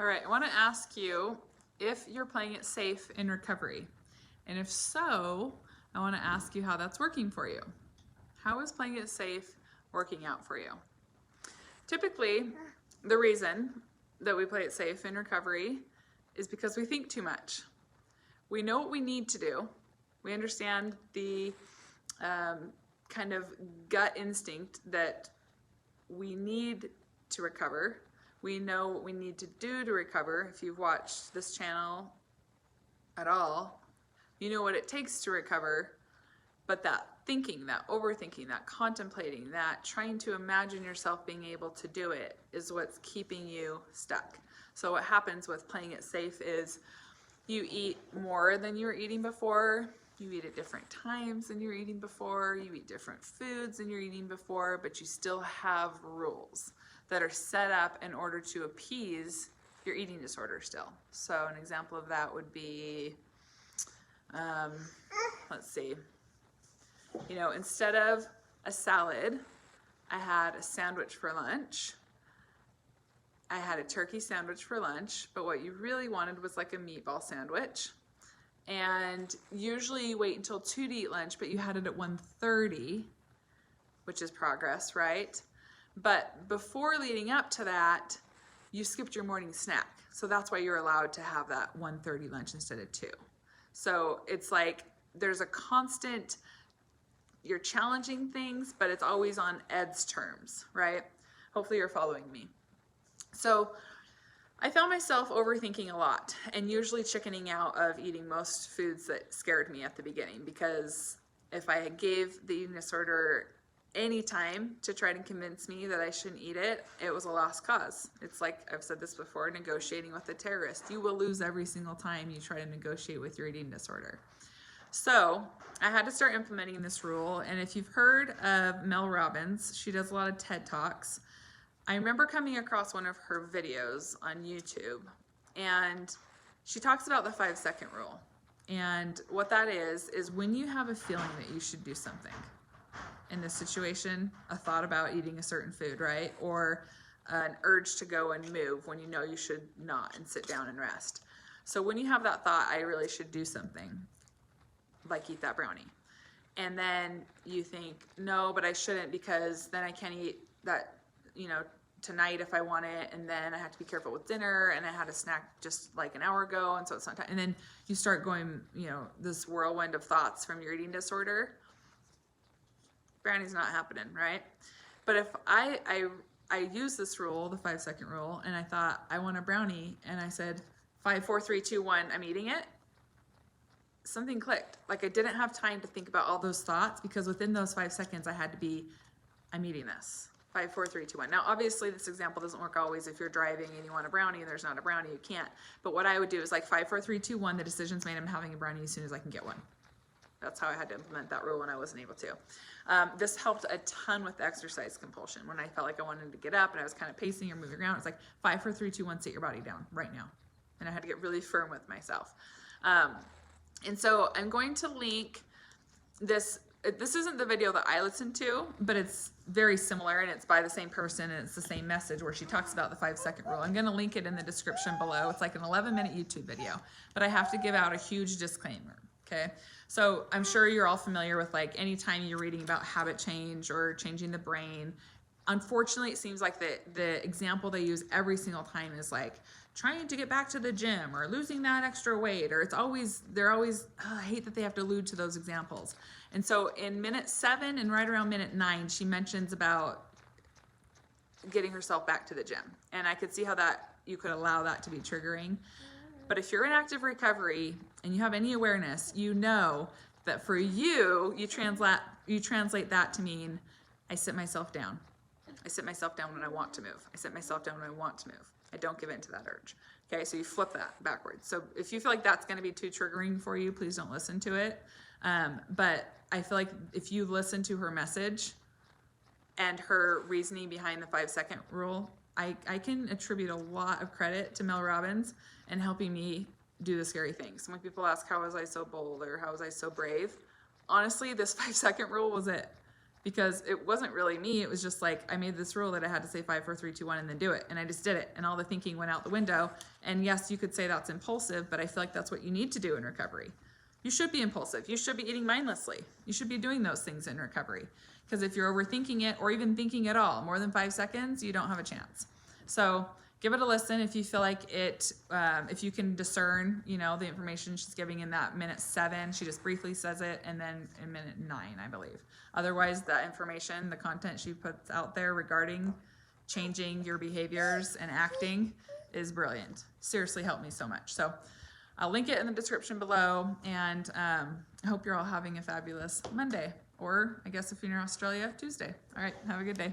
All right, I want to ask you if you're playing it safe in recovery. And if so, I want to ask you how that's working for you. How is playing it safe working out for you? Typically, the reason that we play it safe in recovery is because we think too much. We know what we need to do. We understand the kind of gut instinct that we need to recover. We know what we need to do to recover. If you've watched this channel at all, you know what it takes to recover. But that thinking, that overthinking, that contemplating, that trying to imagine yourself being able to do it is what's keeping you stuck. So what happens with playing it safe is you eat more than you were eating before. You eat at different times than you were eating before. You eat different foods than you're eating before, but you still have rules that are set up in order to appease your eating disorder still. So an example of that would be, let's see, you know, instead of a salad, I had a sandwich for lunch. I had a turkey sandwich for lunch, but what you really wanted was like a meatball sandwich. And usually you wait until 2 to eat lunch, but you had it at 1:30, which is progress, right? But before leading up to that, you skipped your morning snack. So that's why you're allowed to have that 1:30 lunch instead of 2. So it's like there's a constant, you're challenging things, but it's always on Ed's terms, right? Hopefully you're following me. So I found myself overthinking a lot and usually chickening out of eating most foods that scared me at the beginning, because if I gave the eating disorder any time to try to convince me that I shouldn't eat it, it was a lost cause. It's like, I've said this before, negotiating with a terrorist. You will lose every single time you try to negotiate with your eating disorder. So I had to start implementing this rule. And if you've heard of Mel Robbins, she does a lot of TED Talks. I remember coming across one of her videos on YouTube, and she talks about the 5-second rule. And what that is when you have a feeling that you should do something, in this situation, a thought about eating a certain food, right? Or an urge to go and move when you know you should not and sit down and rest. So when you have that thought, I really should do something, like eat that brownie. And then you think, no, but I shouldn't, because then I can't eat that, you know, tonight if I want it, and then I have to be careful with dinner, and I had a snack just like an hour ago, and so it's not time. And then you start going, you know, this whirlwind of thoughts from your eating disorder. Brownie's not happening, right? But if I use this rule, the 5-second rule, and I thought I want a brownie, and I said 5, 4, 3, 2, 1, I'm eating it, something clicked. Like I didn't have time to think about all those thoughts, because within those 5 seconds I had to be, I'm eating this. 5, 4, 3, 2, 1. Now, obviously, this example doesn't work always. If you're driving and you want a brownie and there's not a brownie, you can't. But what I would do is like 5, 4, 3, 2, 1. The decision's made. I'm having a brownie as soon as I can get one. That's how I had to implement that rule when I wasn't able to. This helped a ton with exercise compulsion. When I felt like I wanted to get up and I was kind of pacing or moving around, it's like 5, 4, 3, 2, 1. Sit your body down right now. And I had to get really firm with myself. And so I'm going to link this. This isn't the video that I listened to, but it's very similar, and it's by the same person, and it's the same message where she talks about the 5-second rule. I'm going to link it in the description below. It's like an 11-minute YouTube video, but I have to give out a huge disclaimer. Okay. So I'm sure you're all familiar with, like, anytime you're reading about habit change or changing the brain, unfortunately, it seems like the example they use every single time is like trying to get back to the gym or losing that extra weight, or they're always, I hate that they have to allude to those examples. And so in minute 7 and right around minute 9, she mentions about getting herself back to the gym. And I could see how that you could allow that to be triggering. But if you're in active recovery and you have any awareness, you know that for you, you translate that to mean, I sit myself down. I sit myself down when I want to move. I sit myself down when I want to move. I don't give in to that urge. Okay, so you flip that backwards. So if you feel like that's going to be too triggering for you, please don't listen to it. But I feel like if you listen to her message and her reasoning behind the 5-second rule, I can attribute a lot of credit to Mel Robbins and helping me do the scary things. When people ask, how was I so bold, or how was I so brave? Honestly, this 5-second rule was it. because it wasn't really me. It was just like I made this rule that I had to say 5, 4, 3, 2, 1 and then do it. And I just did it. And all the thinking went out the window. And yes, you could say that's impulsive, but I feel like that's what you need to do in recovery. You should be impulsive. You should be eating mindlessly. You should be doing those things in recovery. Because if you're overthinking it or even thinking at all, more than 5 seconds, you don't have a chance. So give it a listen if you feel like it, if you can discern, you know, the information she's giving in that minute 7. She just briefly says it, and then in minute 9, I believe. Otherwise, the information, the content she puts out there regarding changing your behaviors and acting is brilliant. Seriously helped me so much. So I'll link it in the description below, and I hope you're all having a fabulous Monday, or I guess if you're in Australia, Tuesday. All right, have a good day.